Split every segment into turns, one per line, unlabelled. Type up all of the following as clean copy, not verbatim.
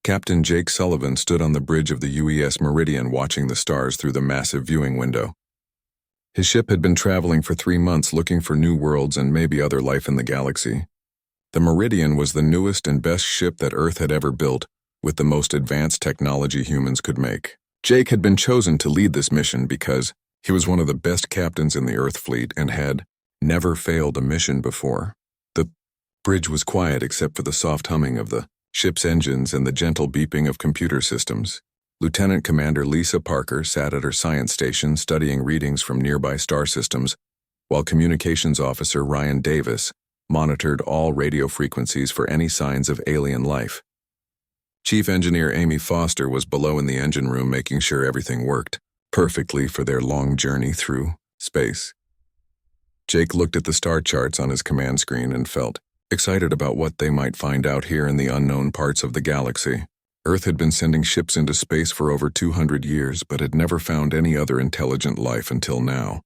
Captain Jake Sullivan stood on the bridge of the UES Meridian watching the stars through the massive viewing window. His ship had been traveling for 3 months looking for new worlds and maybe other life in the galaxy. The Meridian was the newest and best ship that Earth had ever built, with the most advanced technology humans could make. Jake had been chosen to lead this mission because he was one of the best captains in the Earth fleet and had never failed a mission before. The bridge was quiet except for the soft humming of the ship's engines and the gentle beeping of computer systems. Lieutenant Commander Lisa Parker sat at her science station studying readings from nearby star systems, while Communications Officer Ryan Davis monitored all radio frequencies for any signs of alien life. Chief Engineer Amy Foster was below in the engine room making sure everything worked perfectly for their long journey through space. Jake looked at the star charts on his command screen and felt excited about what they might find out here in the unknown parts of the galaxy. Earth had been sending ships into space for over 200 years, but had never found any other intelligent life until now.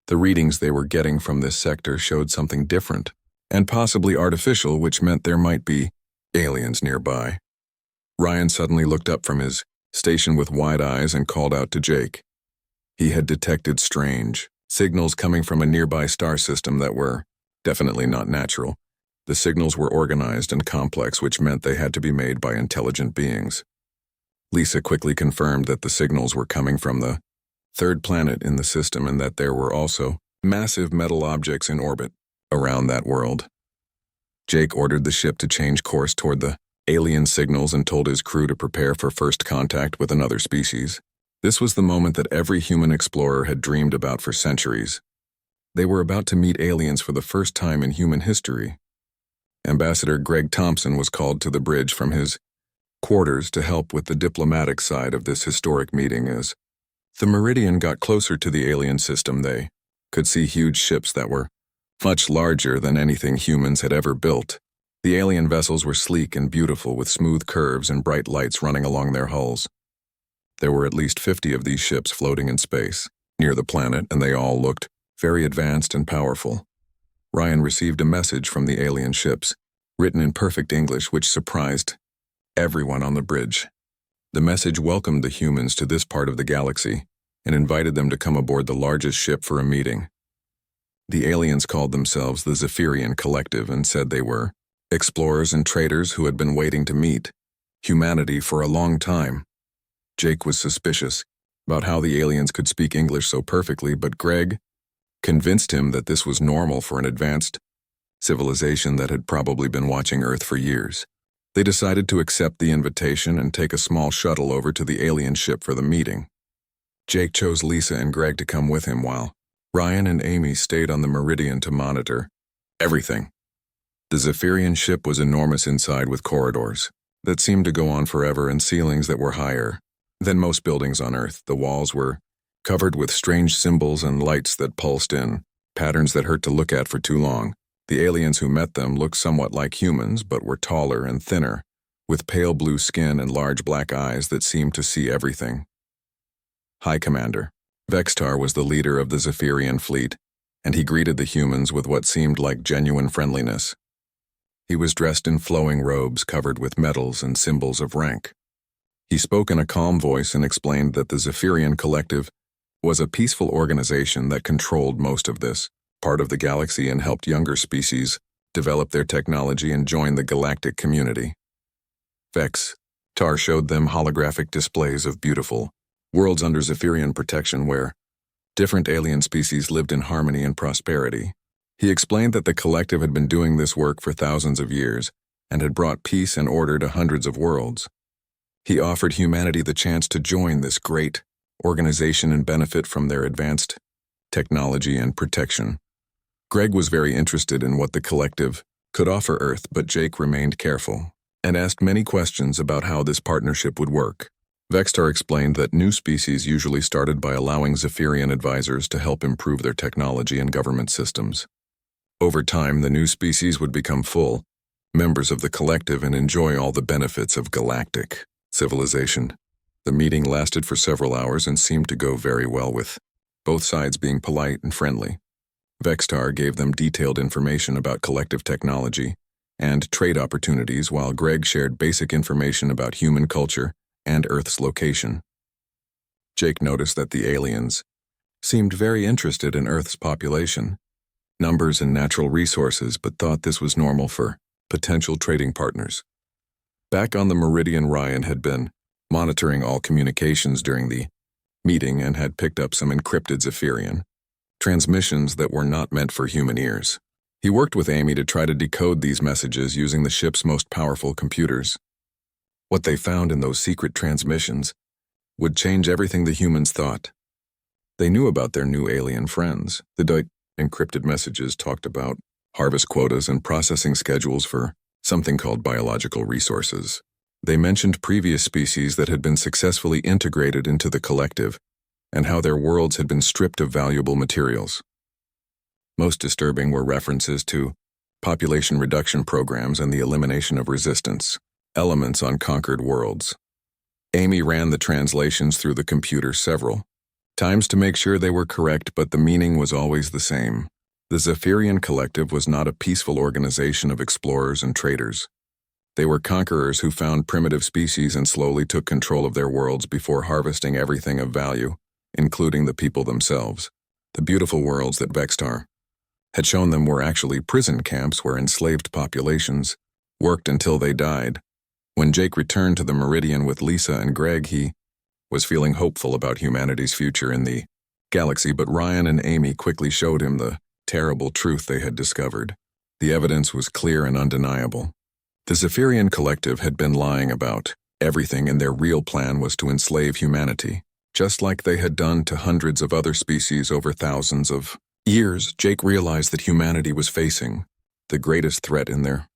The readings they were getting from this sector showed something different, and possibly artificial, which meant there might be aliens nearby. Ryan suddenly looked up from his station with wide eyes and called out to Jake. He had detected strange signals coming from a nearby star system that were definitely not natural. The signals were organized and complex, which meant they had to be made by intelligent beings. Lisa quickly confirmed that the signals were coming from the third planet in the system and that there were also massive metal objects in orbit around that world. Jake ordered the ship to change course toward the alien signals and told his crew to prepare for first contact with another species. This was the moment that every human explorer had dreamed about for centuries. They were about to meet aliens for the first time in human history. Ambassador Greg Thompson was called to the bridge from his quarters to help with the diplomatic side of this historic meeting. As the Meridian got closer to the alien system, they could see huge ships that were much larger than anything humans had ever built. The alien vessels were sleek and beautiful with smooth curves and bright lights running along their hulls. There were at least 50 of these ships floating in space near the planet, and they all looked very advanced and powerful. Ryan received a message from the alien ships, written in perfect English, which surprised everyone on the bridge. The message welcomed the humans to this part of the galaxy and invited them to come aboard the largest ship for a meeting. The aliens called themselves the Zapirian Collective and said they were explorers and traders who had been waiting to meet humanity for a long time. Jake was suspicious about how the aliens could speak English so perfectly, but Greg convinced him that this was normal for an advanced civilization that had probably been watching Earth for years. They decided to accept the invitation and take a small shuttle over to the alien ship for the meeting. Jake chose Lisa and Greg to come with him while Ryan and Amy stayed on the Meridian to monitor everything. The Zephirian ship was enormous inside with corridors that seemed to go on forever and ceilings that were higher than most buildings on Earth. The walls were covered with strange symbols and lights that pulsed in patterns that hurt to look at for too long. The aliens who met them looked somewhat like humans, but were taller and thinner, with pale blue skin and large black eyes that seemed to see everything. High Commander Vextar was the leader of the Zephirian fleet, and he greeted the humans with what seemed like genuine friendliness. He was dressed in flowing robes covered with medals and symbols of rank. He spoke in a calm voice and explained that the Zephirian Collective was a peaceful organization that controlled most of this part of the galaxy and helped younger species develop their technology and join the galactic community. Vextar showed them holographic displays of beautiful worlds under Zephirian protection where different alien species lived in harmony and prosperity. He explained that the collective had been doing this work for thousands of years and had brought peace and order to hundreds of worlds. He offered humanity the chance to join this great organization and benefit from their advanced technology and protection. Greg was very interested in what the collective could offer Earth, but Jake remained careful and asked many questions about how this partnership would work. Vextar explained that new species usually started by allowing Zephirian advisors to help improve their technology and government systems. Over time, the new species would become full members of the collective and enjoy all the benefits of galactic civilization. The meeting lasted for several hours and seemed to go very well, with both sides being polite and friendly. Vextar gave them detailed information about collective technology and trade opportunities, while Greg shared basic information about human culture and Earth's location. Jake noticed that the aliens seemed very interested in Earth's population, numbers, and natural resources, but thought this was normal for potential trading partners. Back on the Meridian, Ryan had been monitoring all communications during the meeting and had picked up some encrypted Zapirian transmissions that were not meant for human ears. He worked with Amy to try to decode these messages using the ship's most powerful computers. What they found in those secret transmissions would change everything the humans thought. They knew about their new alien friends. The encrypted messages talked about harvest quotas and processing schedules for something called biological resources. They mentioned previous species that had been successfully integrated into the collective and how their worlds had been stripped of valuable materials. Most disturbing were references to population reduction programs and the elimination of resistance elements on conquered worlds. Amy ran the translations through the computer several times to make sure they were correct, but the meaning was always the same. The Zephirian Collective was not a peaceful organization of explorers and traders. They were conquerors who found primitive species and slowly took control of their worlds before harvesting everything of value, including the people themselves. The beautiful worlds that Vextar had shown them were actually prison camps where enslaved populations worked until they died. When Jake returned to the Meridian with Lisa and Greg, he was feeling hopeful about humanity's future in the galaxy, but Ryan and Amy quickly showed him the terrible truth they had discovered. The evidence was clear and undeniable. The Zephirian Collective had been lying about everything, and their real plan was to enslave humanity, just like they had done to hundreds of other species over thousands of years. Jake realized that humanity was facing the greatest threat in their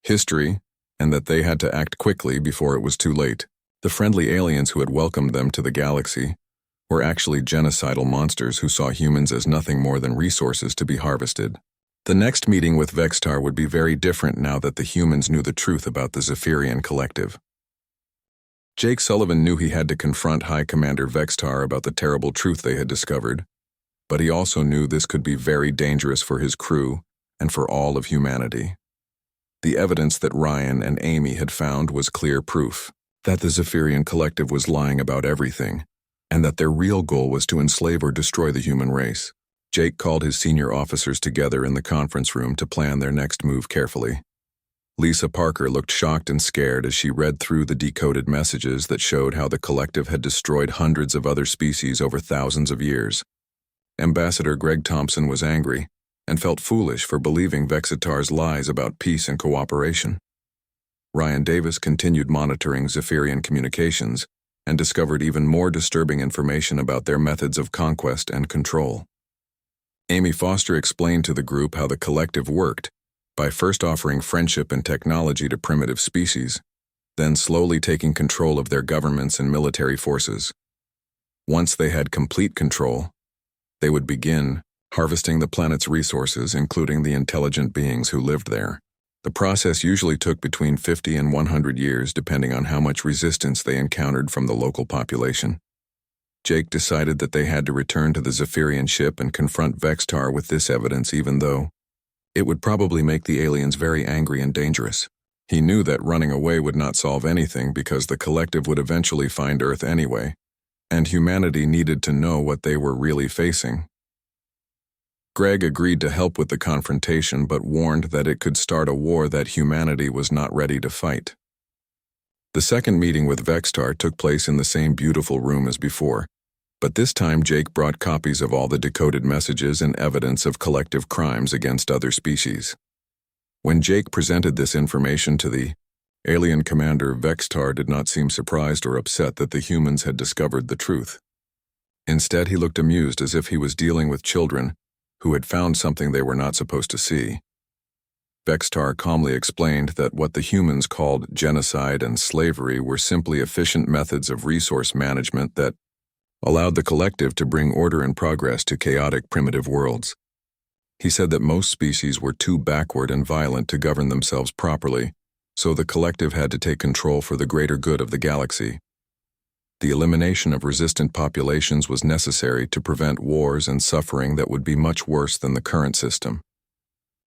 history, and that they had to act quickly before it was too late. The friendly aliens who had welcomed them to the galaxy were actually genocidal monsters who saw humans as nothing more than resources to be harvested. The next meeting with Vextar would be very different now that the humans knew the truth about the Zephirian Collective. Jake Sullivan knew he had to confront High Commander Vextar about the terrible truth they had discovered, but he also knew this could be very dangerous for his crew and for all of humanity. The evidence that Ryan and Amy had found was clear proof that the Zephirian Collective was lying about everything, and that their real goal was to enslave or destroy the human race. Jake called his senior officers together in the conference room to plan their next move carefully. Lisa Parker looked shocked and scared as she read through the decoded messages that showed how the collective had destroyed hundreds of other species over thousands of years. Ambassador Greg Thompson was angry and felt foolish for believing Vexitar's lies about peace and cooperation. Ryan Davis continued monitoring Zephirian communications and discovered even more disturbing information about their methods of conquest and control. Amy Foster explained to the group how the collective worked by first offering friendship and technology to primitive species, then slowly taking control of their governments and military forces. Once they had complete control, they would begin harvesting the planet's resources, including the intelligent beings who lived there. The process usually took between 50 and 100 years, depending on how much resistance they encountered from the local population. Jake decided that they had to return to the Zephirian ship and confront Vextar with this evidence, even though it would probably make the aliens very angry and dangerous. He knew that running away would not solve anything because the collective would eventually find Earth anyway, and humanity needed to know what they were really facing. Greg agreed to help with the confrontation, but warned that it could start a war that humanity was not ready to fight. The second meeting with Vextar took place in the same beautiful room as before, but this time Jake brought copies of all the decoded messages and evidence of collective crimes against other species. When Jake presented this information to the alien commander, Vextar did not seem surprised or upset that the humans had discovered the truth. Instead, he looked amused, as if he was dealing with children who had found something they were not supposed to see. Vextar calmly explained that what the humans called genocide and slavery were simply efficient methods of resource management that allowed the collective to bring order and progress to chaotic primitive worlds. He said that most species were too backward and violent to govern themselves properly, so the collective had to take control for the greater good of the galaxy. The elimination of resistant populations was necessary to prevent wars and suffering that would be much worse than the current system.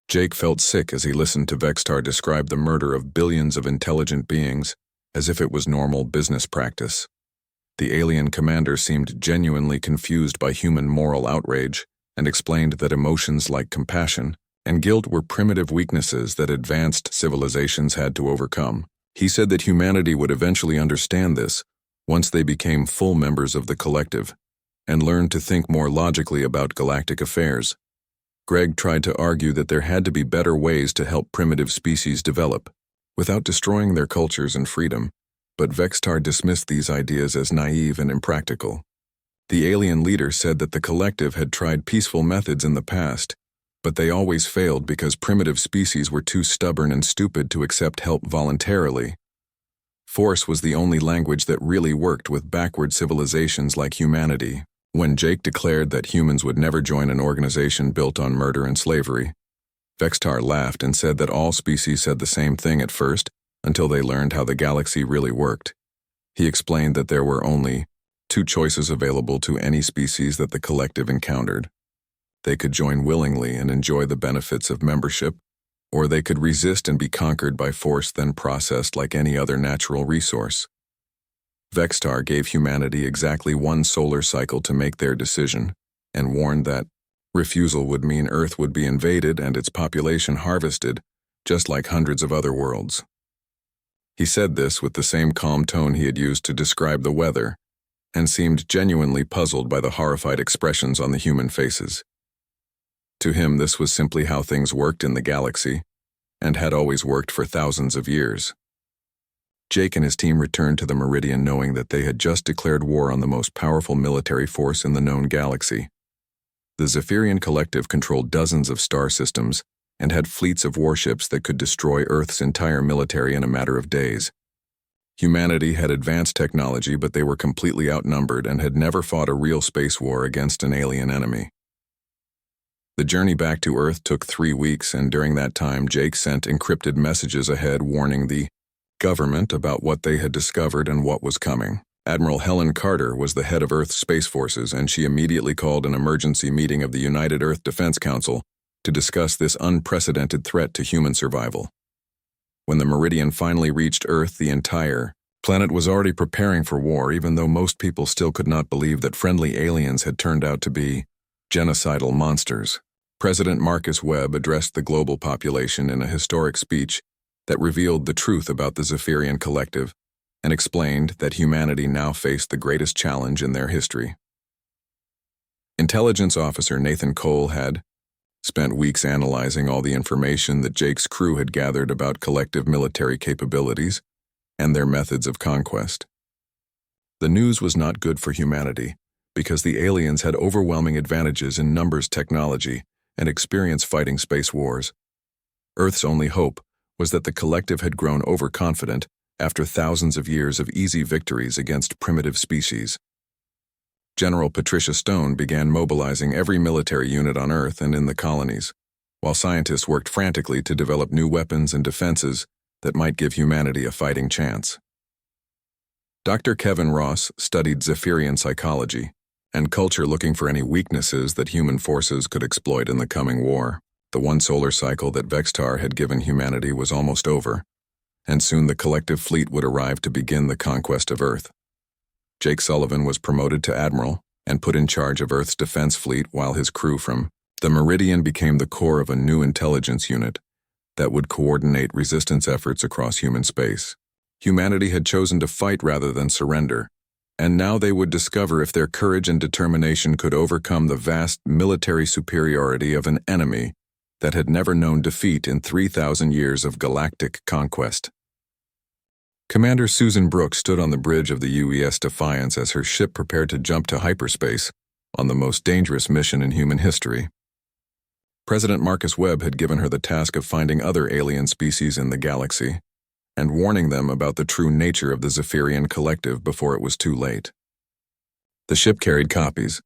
Jake felt sick as he listened to Vextar describe the murder of billions of intelligent beings as if it was normal business practice. The alien commander seemed genuinely confused by human moral outrage and explained that emotions like compassion and guilt were primitive weaknesses that advanced civilizations had to overcome. He said that humanity would eventually understand this once they became full members of the collective and learned to think more logically about galactic affairs. Greg tried to argue that there had to be better ways to help primitive species develop, without destroying their cultures and freedom, but Vextar dismissed these ideas as naive and impractical. The alien leader said that the collective had tried peaceful methods in the past, but they always failed because primitive species were too stubborn and stupid to accept help voluntarily. Force was the only language that really worked with backward civilizations like humanity. When Jake declared that humans would never join an organization built on murder and slavery, Vextar laughed and said that all species said the same thing at first until they learned how the galaxy really worked. He explained that there were only two choices available to any species that the collective encountered. They could join willingly and enjoy the benefits of membership, or they could resist and be conquered by force then processed like any other natural resource. Vextar gave humanity exactly one solar cycle to make their decision, and warned that refusal would mean Earth would be invaded and its population harvested, just like hundreds of other worlds. He said this with the same calm tone he had used to describe the weather, and seemed genuinely puzzled by the horrified expressions on the human faces. To him, this was simply how things worked in the galaxy, and had always worked for thousands of years. Jake and his team returned to the Meridian knowing that they had just declared war on the most powerful military force in the known galaxy. The Zephirian collective controlled dozens of star systems and had fleets of warships that could destroy Earth's entire military in a matter of days. Humanity had advanced technology, but they were completely outnumbered and had never fought a real space war against an alien enemy. The journey back to Earth took 3 weeks, and during that time Jake sent encrypted messages ahead warning the government about what they had discovered and what was coming. Admiral Helen Carter was the head of Earth's space forces, and she immediately called an emergency meeting of the United Earth Defense Council to discuss this unprecedented threat to human survival. When the Meridian finally reached Earth, the entire planet was already preparing for war, even though most people still could not believe that friendly aliens had turned out to be genocidal monsters. President Marcus Webb addressed the global population in a historic speech that revealed the truth about the Zephirian collective and explained that humanity now faced the greatest challenge in their history. Intelligence Officer Nathan Cole had spent weeks analyzing all the information that Jake's crew had gathered about collective military capabilities and their methods of conquest. The news was not good for humanity because the aliens had overwhelming advantages in numbers technology and experience fighting space wars. Earth's only hope was that the collective had grown overconfident after thousands of years of easy victories against primitive species. General Patricia Stone began mobilizing every military unit on Earth and in the colonies, while scientists worked frantically to develop new weapons and defenses that might give humanity a fighting chance. Dr. Kevin Ross studied Zapirian psychology and culture, looking for any weaknesses that human forces could exploit in the coming war. The one solar cycle that Vextar had given humanity was almost over, and soon the collective fleet would arrive to begin the conquest of Earth. Jake Sullivan was promoted to admiral and put in charge of Earth's defense fleet, while his crew from the Meridian became the core of a new intelligence unit that would coordinate resistance efforts across human space. Humanity had chosen to fight rather than surrender, and now they would discover if their courage and determination could overcome the vast military superiority of an enemy that had never known defeat in 3,000 years of galactic conquest. Commander Susan Brooks stood on the bridge of the UES Defiance as her ship prepared to jump to hyperspace on the most dangerous mission in human history. President Marcus Webb had given her the task of finding other alien species in the galaxy and warning them about the true nature of the Zephirian collective before it was too late. The ship carried copies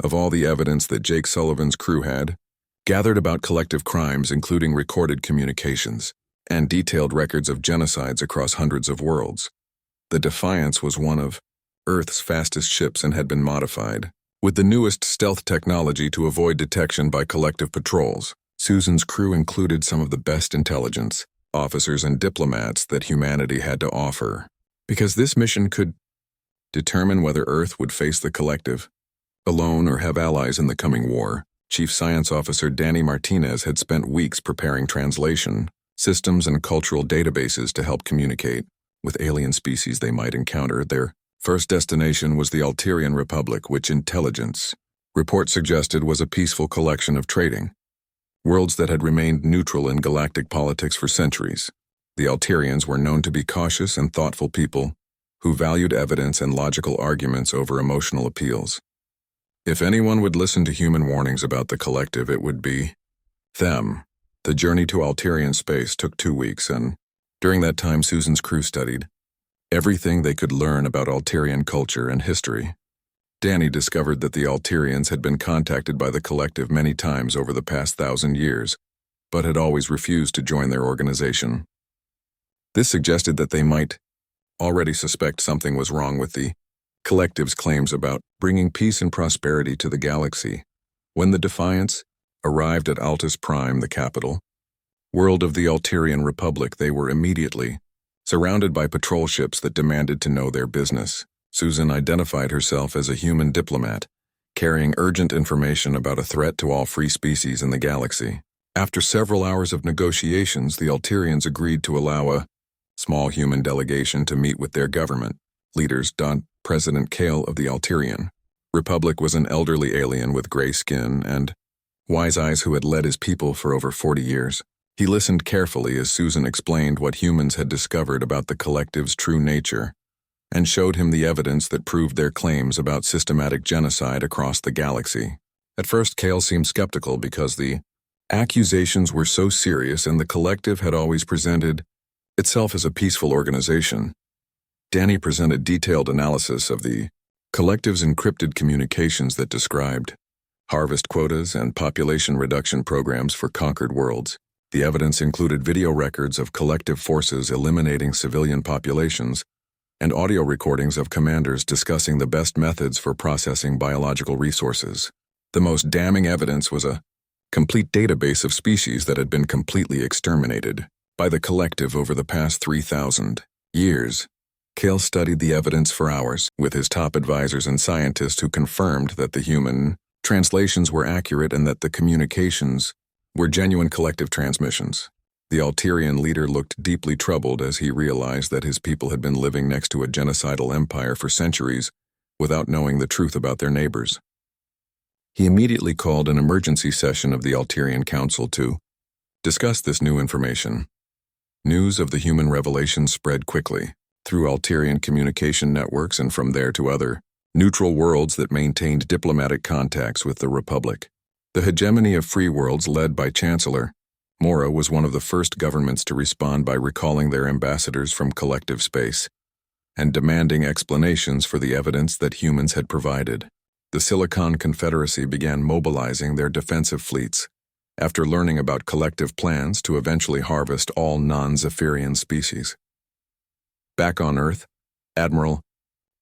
of all the evidence that Jake Sullivan's crew had gathered about collective crimes, including recorded communications and detailed records of genocides across hundreds of worlds. The Defiance was one of Earth's fastest ships and had been modified with the newest stealth technology to avoid detection by collective patrols. Susan's crew included some of the best intelligence, officers and diplomats that humanity had to offer, because this mission could determine whether Earth would face the collective, alone or have allies in the coming war. Chief Science Officer Danny Martinez had spent weeks preparing translation, systems and cultural databases to help communicate with alien species they might encounter. Their first destination was the Alterian Republic, which intelligence reports suggested was a peaceful collection of trading worlds that had remained neutral in galactic politics for centuries. The Alterians were known to be cautious and thoughtful people who valued evidence and logical arguments over emotional appeals. If anyone would listen to human warnings about the collective, it would be them. The journey to Alterian space took 2 weeks, and during that time Susan's crew studied everything they could learn about Alterian culture and history. Danny discovered that the Alterians had been contacted by the collective many times over the past 1,000 years, but had always refused to join their organization. This suggested that they might already suspect something was wrong with the collective's claims about bringing peace and prosperity to the galaxy. When the Defiance arrived at Altus Prime, the capital world of the Alterian Republic, they were immediately surrounded by patrol ships that demanded to know their business. Susan identified herself as a human diplomat, carrying urgent information about a threat to all free species in the galaxy. After several hours of negotiations, the Alterians agreed to allow a small human delegation to meet with their government leaders. President Kale of the Alterian Republic was an elderly alien with gray skin and wise eyes who had led his people for over 40 years. He listened carefully as Susan explained what humans had discovered about the collective's true nature, and showed him the evidence that proved their claims about systematic genocide across the galaxy. At first, Kale seemed skeptical because the accusations were so serious and the collective had always presented itself as a peaceful organization. Danny presented detailed analysis of the collective's encrypted communications that described harvest quotas and population reduction programs for conquered worlds. The evidence included video records of collective forces eliminating civilian populations and audio recordings of commanders discussing the best methods for processing biological resources. The most damning evidence was a complete database of species that had been completely exterminated by the collective over the past 3,000 years. Kale studied the evidence for hours with his top advisors and scientists who confirmed that the human translations were accurate and that the communications were genuine collective transmissions. The Alterian leader looked deeply troubled as he realized that his people had been living next to a genocidal empire for centuries without knowing the truth about their neighbors. He immediately called an emergency session of the Alterian Council to discuss this new information. News of the human revelation spread quickly through Alterian communication networks and from there to other neutral worlds that maintained diplomatic contacts with the Republic. The hegemony of free worlds led by Chancellor Mora was one of the first governments to respond by recalling their ambassadors from collective space and demanding explanations for the evidence that humans had provided. The Silicon Confederacy began mobilizing their defensive fleets after learning about collective plans to eventually harvest all non-Zapirian species. Back on Earth, Admiral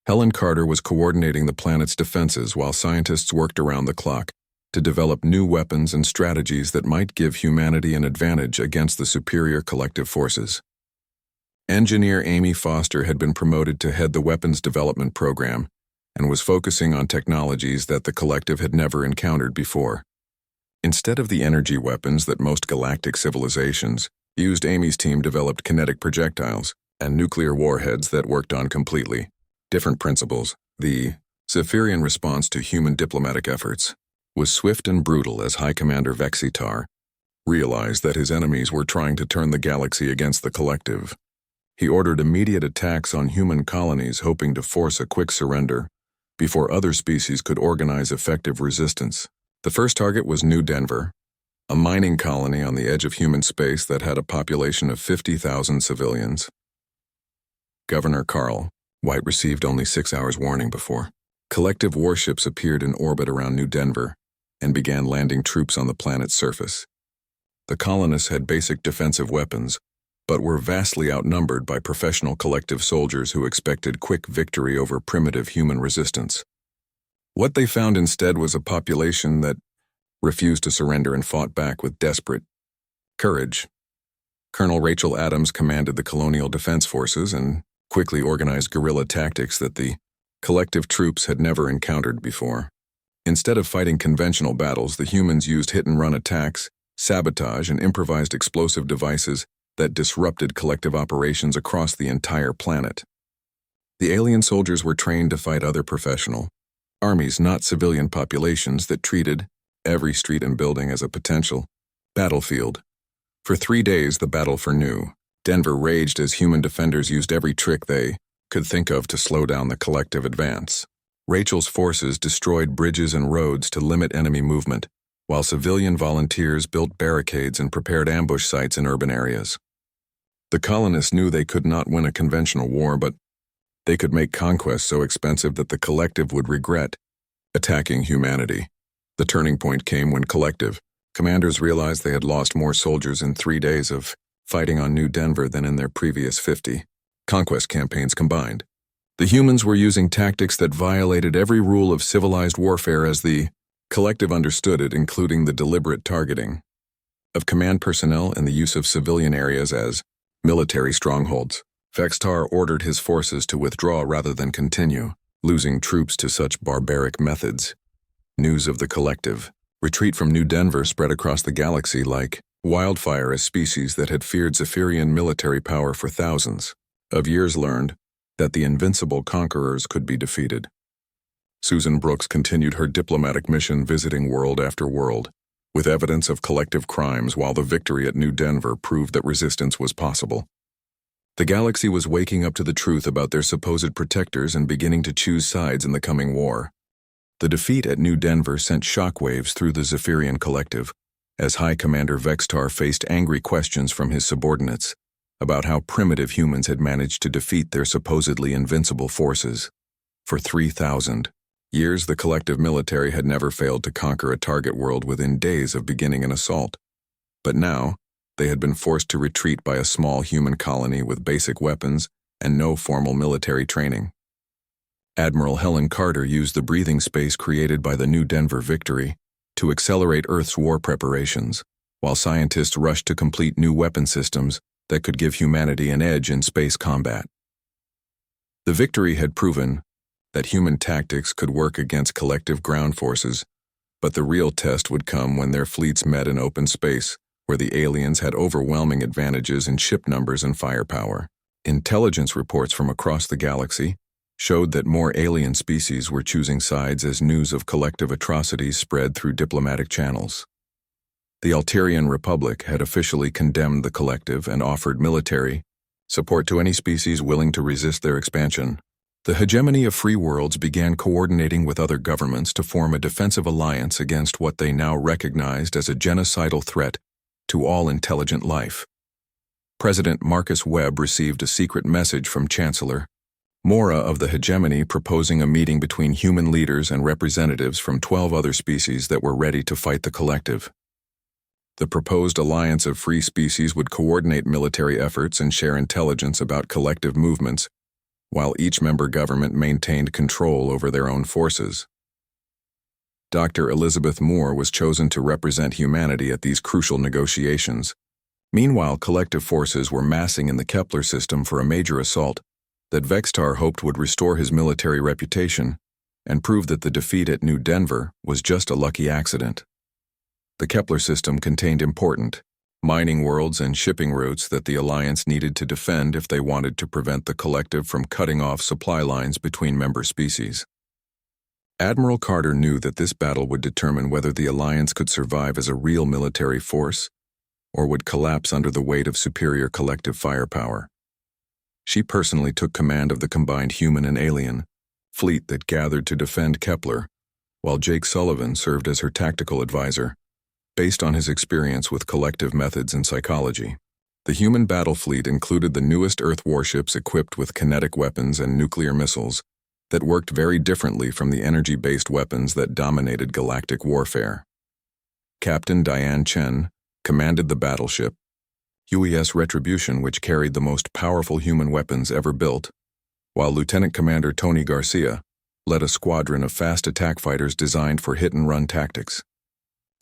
Helen Carter was coordinating the planet's defenses while scientists worked around the clock to develop new weapons and strategies that might give humanity an advantage against the superior collective forces. Engineer Amy Foster had been promoted to head the weapons development program and was focusing on technologies that the collective had never encountered before. Instead of the energy weapons that most galactic civilizations used, Amy's team developed kinetic projectiles and nuclear warheads that worked on completely different principles. The Zephirian response to human diplomatic efforts was swift and brutal as High Commander Vexitar realized that his enemies were trying to turn the galaxy against the collective. He ordered immediate attacks on human colonies, hoping to force a quick surrender before other species could organize effective resistance. The first target was New Denver, a mining colony on the edge of human space that had a population of 50,000 civilians. Governor Carl White received only 6 hours warning before collective warships appeared in orbit around New Denver and began landing troops on the planet's surface. The colonists had basic defensive weapons, but were vastly outnumbered by professional collective soldiers who expected quick victory over primitive human resistance. What they found instead was a population that refused to surrender and fought back with desperate courage. Colonel Rachel Adams commanded the Colonial Defense Forces and quickly organized guerrilla tactics that the collective troops had never encountered before. Instead of fighting conventional battles, the humans used hit-and-run attacks, sabotage, and improvised explosive devices that disrupted collective operations across the entire planet. The alien soldiers were trained to fight other professional armies, not civilian populations that treated every street and building as a potential battlefield. For 3 days, the battle for New Denver raged as human defenders used every trick they could think of to slow down the collective advance. Rachel's forces destroyed bridges and roads to limit enemy movement, while civilian volunteers built barricades and prepared ambush sites in urban areas. The colonists knew they could not win a conventional war, but they could make conquest so expensive that the collective would regret attacking humanity. The turning point came when collective commanders realized they had lost more soldiers in 3 days of fighting on New Denver than in their previous 50 conquest campaigns combined. The humans were using tactics that violated every rule of civilized warfare as the collective understood it, including the deliberate targeting of command personnel and the use of civilian areas as military strongholds. Vextar ordered his forces to withdraw rather than continue, losing troops to such barbaric methods. News of the collective retreat from New Denver spread across the galaxy like wildfire as species that had feared Zapirian military power for thousands of years learned that the invincible conquerors could be defeated. Susan Brooks continued her diplomatic mission, visiting world after world, with evidence of collective crimes, while the victory at New Denver proved that resistance was possible. The galaxy was waking up to the truth about their supposed protectors and beginning to choose sides in the coming war. The defeat at New Denver sent shockwaves through the Zephirian collective, as High Commander Vextar faced angry questions from his subordinates about how primitive humans had managed to defeat their supposedly invincible forces. For 3,000 years, the collective military had never failed to conquer a target world within days of beginning an assault. But now, they had been forced to retreat by a small human colony with basic weapons and no formal military training. Admiral Helen Carter used the breathing space created by the New Denver victory to accelerate Earth's war preparations, while scientists rushed to complete new weapon systems that could give humanity an edge in space combat. The victory had proven that human tactics could work against collective ground forces, but the real test would come when their fleets met in open space, where the aliens had overwhelming advantages in ship numbers and firepower. Intelligence reports from across the galaxy showed that more alien species were choosing sides as news of collective atrocities spread through diplomatic channels. The Alterian Republic had officially condemned the collective and offered military support to any species willing to resist their expansion. The hegemony of free worlds began coordinating with other governments to form a defensive alliance against what they now recognized as a genocidal threat to all intelligent life. President Marcus Webb received a secret message from Chancellor Mora of the hegemony proposing a meeting between human leaders and representatives from 12 other species that were ready to fight the collective. The proposed alliance of free species would coordinate military efforts and share intelligence about collective movements, while each member government maintained control over their own forces. Dr. Elizabeth Moore was chosen to represent humanity at these crucial negotiations. Meanwhile, collective forces were massing in the Kepler system for a major assault that Vextar hoped would restore his military reputation and prove that the defeat at New Denver was just a lucky accident. The Kepler system contained important mining worlds and shipping routes that the Alliance needed to defend if they wanted to prevent the collective from cutting off supply lines between member species. Admiral Carter knew that this battle would determine whether the Alliance could survive as a real military force or would collapse under the weight of superior collective firepower. She personally took command of the combined human and alien fleet that gathered to defend Kepler, while Jake Sullivan served as her tactical advisor, based on his experience with collective methods and psychology. The human battle fleet included the newest Earth warships equipped with kinetic weapons and nuclear missiles that worked very differently from the energy-based weapons that dominated galactic warfare. Captain Diane Chen commanded the battleship UES Retribution, which carried the most powerful human weapons ever built, while Lieutenant Commander Tony Garcia led a squadron of fast attack fighters designed for hit-and-run tactics.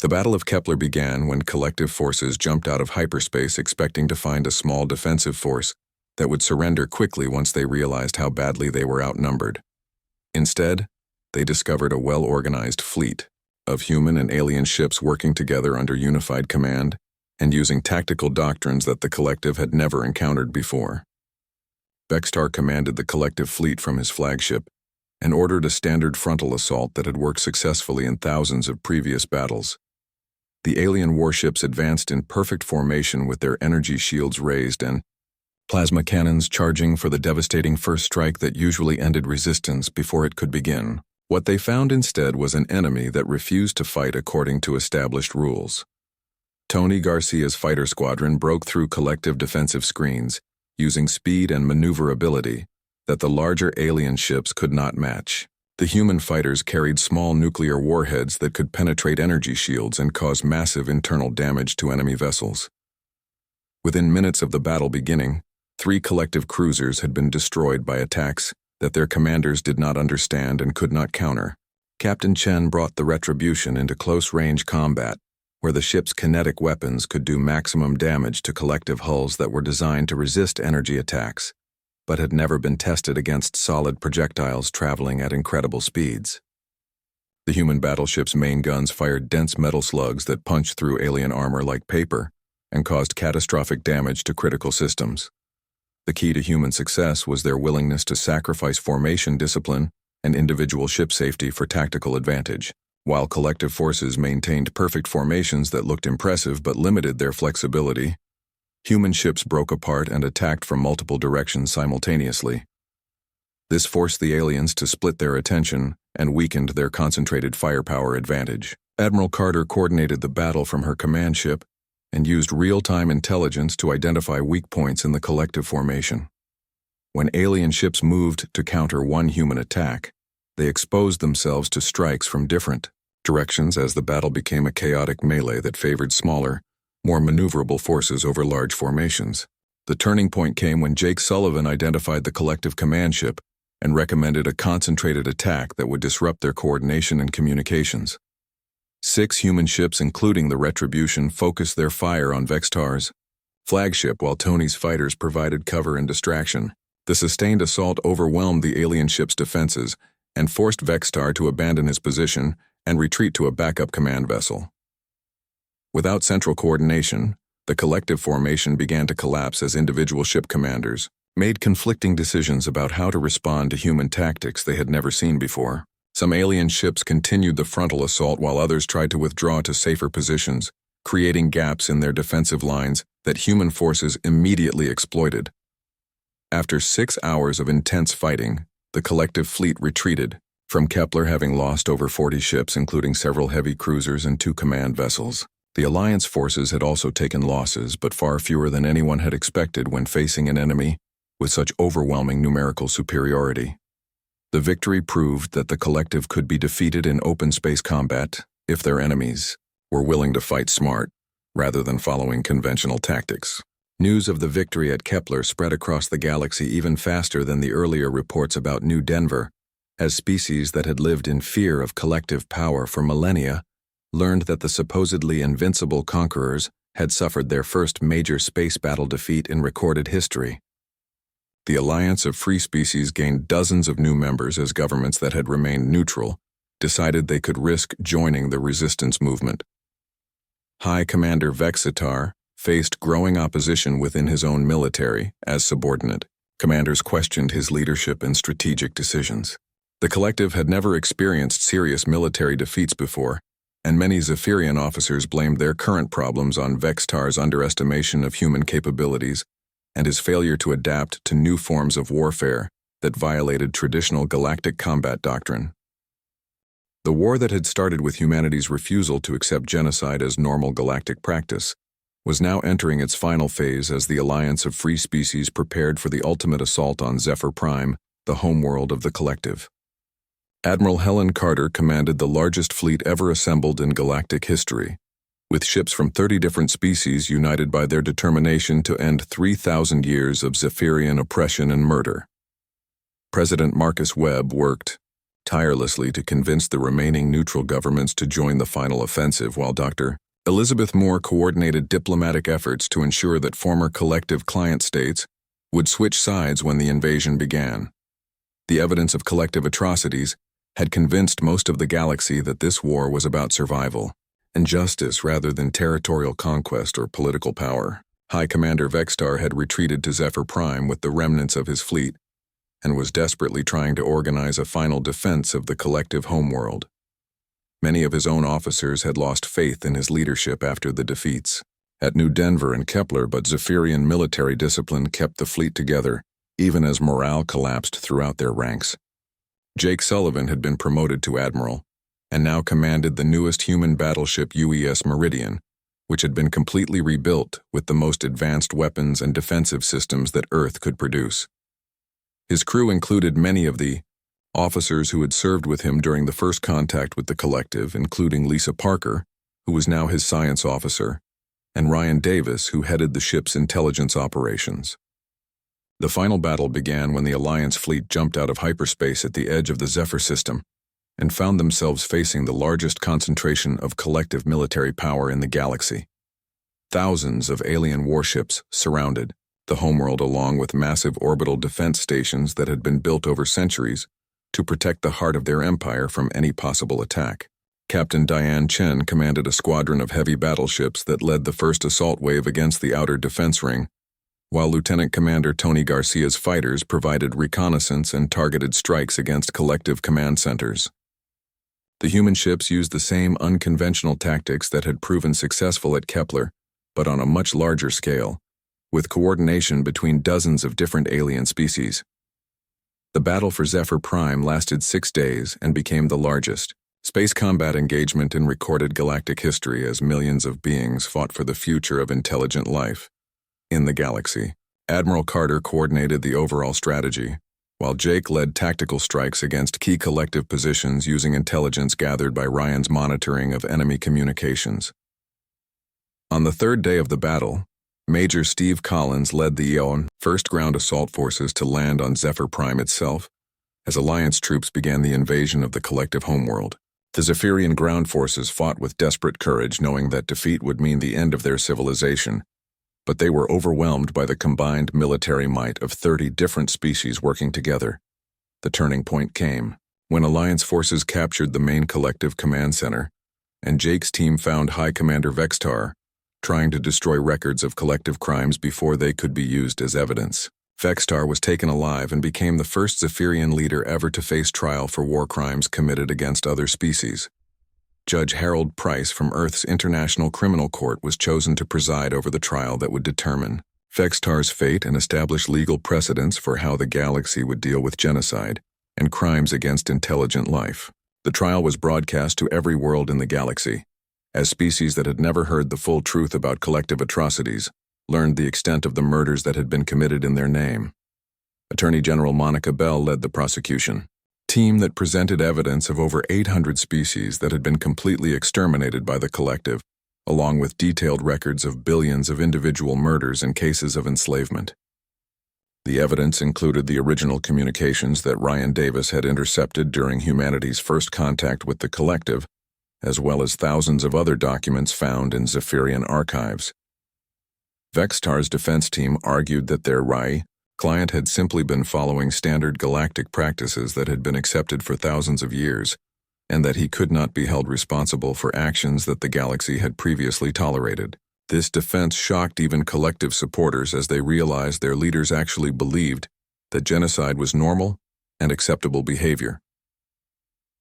The Battle of Kepler began when collective forces jumped out of hyperspace expecting to find a small defensive force that would surrender quickly once they realized how badly they were outnumbered. Instead, they discovered a well-organized fleet of human and alien ships working together under unified command and using tactical doctrines that the collective had never encountered before. Vextar commanded the collective fleet from his flagship and ordered a standard frontal assault that had worked successfully in thousands of previous battles. The alien warships advanced in perfect formation with their energy shields raised and plasma cannons charging for the devastating first strike that usually ended resistance before it could begin. What they found instead was an enemy that refused to fight according to established rules. Tony Garcia's fighter squadron broke through collective defensive screens, using speed and maneuverability that the larger alien ships could not match. The human fighters carried small nuclear warheads that could penetrate energy shields and cause massive internal damage to enemy vessels. Within minutes of the battle beginning, 3 collective cruisers had been destroyed by attacks that their commanders did not understand and could not counter. Captain Chen brought the Retribution into close-range combat, where the ship's kinetic weapons could do maximum damage to collective hulls that were designed to resist energy attacks, but had never been tested against solid projectiles traveling at incredible speeds. The human battleship's main guns fired dense metal slugs that punched through alien armor like paper and caused catastrophic damage to critical systems. The key to human success was their willingness to sacrifice formation discipline and individual ship safety for tactical advantage. While collective forces maintained perfect formations that looked impressive but limited their flexibility, human ships broke apart and attacked from multiple directions simultaneously. This forced the aliens to split their attention and weakened their concentrated firepower advantage. Admiral Carter coordinated the battle from her command ship and used real-time intelligence to identify weak points in the collective formation. When alien ships moved to counter one human attack, they exposed themselves to strikes from different directions as the battle became a chaotic melee that favored smaller, more maneuverable forces over large formations. The turning point came when Jake Sullivan identified the collective command ship and recommended a concentrated attack that would disrupt their coordination and communications. 6 human ships, including the Retribution, focused their fire on Vextar's flagship while Tony's fighters provided cover and distraction. The sustained assault overwhelmed the alien ship's defenses and forced Vextar to abandon his position and retreat to a backup command vessel. Without central coordination, the collective formation began to collapse as individual ship commanders made conflicting decisions about how to respond to human tactics they had never seen before. Some alien ships continued the frontal assault while others tried to withdraw to safer positions, creating gaps in their defensive lines that human forces immediately exploited. After 6 hours of intense fighting, the collective fleet retreated, from Kepler having lost over 40 ships including several heavy cruisers and 2 command vessels. The Alliance forces had also taken losses, but far fewer than anyone had expected when facing an enemy with such overwhelming numerical superiority. The victory proved that the collective could be defeated in open space combat if their enemies were willing to fight smart rather than following conventional tactics. News of the victory at Kepler spread across the galaxy even faster than the earlier reports about New Denver, as species that had lived in fear of collective power for millennia learned that the supposedly invincible conquerors had suffered their first major space battle defeat in recorded history. The Alliance of Free Species gained dozens of new members as governments that had remained neutral decided they could risk joining the resistance movement. High Commander Vexitar faced growing opposition within his own military as subordinate. Commanders questioned his leadership and strategic decisions. The collective had never experienced serious military defeats before, and many Zephirian officers blamed their current problems on Vextar's underestimation of human capabilities and his failure to adapt to new forms of warfare that violated traditional galactic combat doctrine. The war that had started with humanity's refusal to accept genocide as normal galactic practice was now entering its final phase as the Alliance of Free Species prepared for the ultimate assault on Zephyr Prime, the homeworld of the collective. Admiral Helen Carter commanded the largest fleet ever assembled in galactic history, with ships from 30 different species united by their determination to end 3,000 years of Zephirian oppression and murder. President Marcus Webb worked tirelessly to convince the remaining neutral governments to join the final offensive, while Dr. Elizabeth Moore coordinated diplomatic efforts to ensure that former collective client states would switch sides when the invasion began. The evidence of collective atrocities had convinced most of the galaxy that this war was about survival and justice rather than territorial conquest or political power. High Commander Vextar had retreated to Zephyr Prime with the remnants of his fleet and was desperately trying to organize a final defense of the collective homeworld. Many of his own officers had lost faith in his leadership after the defeats at New Denver and Kepler, but Zephirian military discipline kept the fleet together, even as morale collapsed throughout their ranks. Jake Sullivan had been promoted to admiral, and now commanded the newest human battleship UES Meridian, which had been completely rebuilt with the most advanced weapons and defensive systems that Earth could produce. His crew included many of the officers who had served with him during the first contact with the collective, including Lisa Parker, who was now his science officer, and Ryan Davis, who headed the ship's intelligence operations. The final battle began when the Alliance fleet jumped out of hyperspace at the edge of the Zephyr system and found themselves facing the largest concentration of collective military power in the galaxy. Thousands of alien warships surrounded the homeworld, along with massive orbital defense stations that had been built over centuries to protect the heart of their empire from any possible attack. Captain Diane Chen commanded a squadron of heavy battleships that led the first assault wave against the outer defense ring, while Lieutenant Commander Tony Garcia's fighters provided reconnaissance and targeted strikes against collective command centers. The human ships used the same unconventional tactics that had proven successful at Kepler, but on a much larger scale, with coordination between dozens of different alien species. The battle for Zephyr Prime lasted 6 days and became the largest space combat engagement in recorded galactic history, as millions of beings fought for the future of intelligent life in the galaxy. Admiral Carter coordinated the overall strategy, while Jake led tactical strikes against key collective positions using intelligence gathered by Ryan's monitoring of enemy communications. On the third day of the battle, Major Steve Collins led the EON first ground assault forces to land on Zephyr Prime itself, as Alliance troops began the invasion of the collective homeworld. The Zephirian ground forces fought with desperate courage, knowing that defeat would mean the end of their civilization, but they were overwhelmed by the combined military might of 30 different species working together. The turning point came when Alliance forces captured the main collective command center, and Jake's team found High Commander Vextar trying to destroy records of collective crimes before they could be used as evidence. Vextar was taken alive and became the first Zephirian leader ever to face trial for war crimes committed against other species. Judge Harold Price from Earth's International Criminal Court was chosen to preside over the trial that would determine Vextar's fate and establish legal precedents for how the galaxy would deal with genocide and crimes against intelligent life. The trial was broadcast to every world in the galaxy, as species that had never heard the full truth about collective atrocities learned the extent of the murders that had been committed in their name. Attorney General Monica Bell led the prosecution team that presented evidence of over 800 species that had been completely exterminated by the collective, along with detailed records of billions of individual murders and cases of enslavement. The evidence included the original communications that Ryan Davis had intercepted during humanity's first contact with the collective, as well as thousands of other documents found in Zephirian archives. Vextar's defense team argued that their client had simply been following standard galactic practices that had been accepted for thousands of years, and that he could not be held responsible for actions that the galaxy had previously tolerated. This defense shocked even collective supporters, as they realized their leaders actually believed that genocide was normal and acceptable behavior.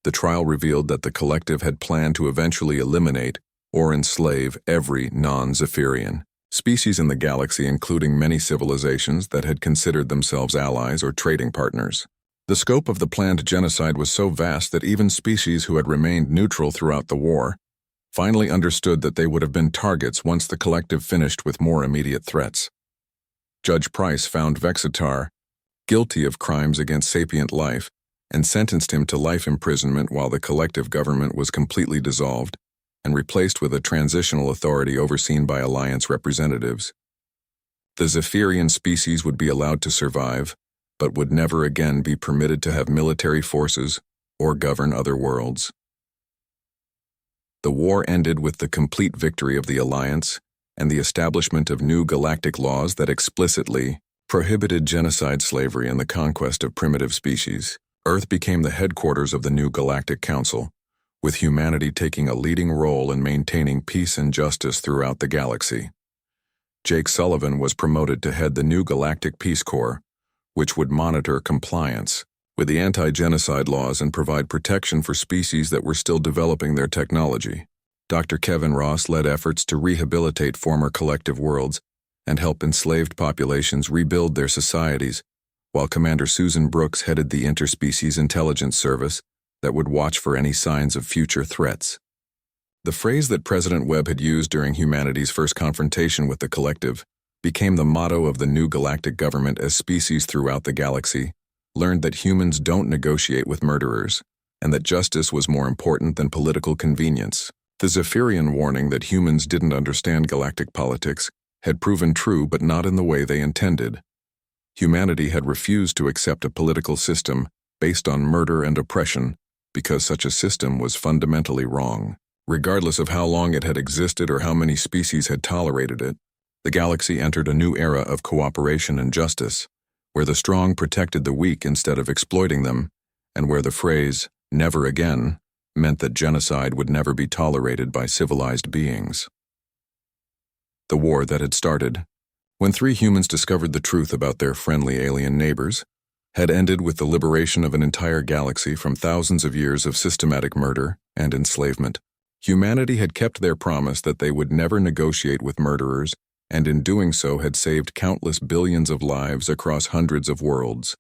The trial revealed that the collective had planned to eventually eliminate or enslave every non-Zephirian species in the galaxy, including many civilizations that had considered themselves allies or trading partners. The scope of the planned genocide was so vast that even species who had remained neutral throughout the war finally understood that they would have been targets once the collective finished with more immediate threats. Judge Price found Vextar guilty of crimes against sapient life and sentenced him to life imprisonment while the collective government was completely dissolved and replaced with a transitional authority overseen by Alliance representatives. The Zephirian species would be allowed to survive, but would never again be permitted to have military forces or govern other worlds. The war ended with the complete victory of the Alliance and the establishment of new galactic laws that explicitly prohibited genocide, slavery, and the conquest of primitive species. Earth became the headquarters of the new Galactic Council, with humanity taking a leading role in maintaining peace and justice throughout the galaxy. Jake Sullivan was promoted to head the new Galactic Peace Corps, which would monitor compliance with the anti-genocide laws and provide protection for species that were still developing their technology. Dr. Kevin Ross led efforts to rehabilitate former collective worlds and help enslaved populations rebuild their societies, while Commander Susan Brooks headed the Interspecies Intelligence Service that would watch for any signs of future threats. The phrase that President Webb had used during humanity's first confrontation with the collective became the motto of the new galactic government as species throughout the galaxy learned that humans don't negotiate with murderers, and that justice was more important than political convenience. The Zephirian warning that humans didn't understand galactic politics had proven true, but not in the way they intended. Humanity had refused to accept a political system based on murder and oppression because such a system was fundamentally wrong. Regardless of how long it had existed or how many species had tolerated it, the galaxy entered a new era of cooperation and justice, where the strong protected the weak instead of exploiting them, and where the phrase, "never again," meant that genocide would never be tolerated by civilized beings. The war that had started, when 3 humans discovered the truth about their friendly alien neighbors, had ended with the liberation of an entire galaxy from thousands of years of systematic murder and enslavement. Humanity had kept their promise that they would never negotiate with murderers, and in doing so had saved countless billions of lives across hundreds of worlds.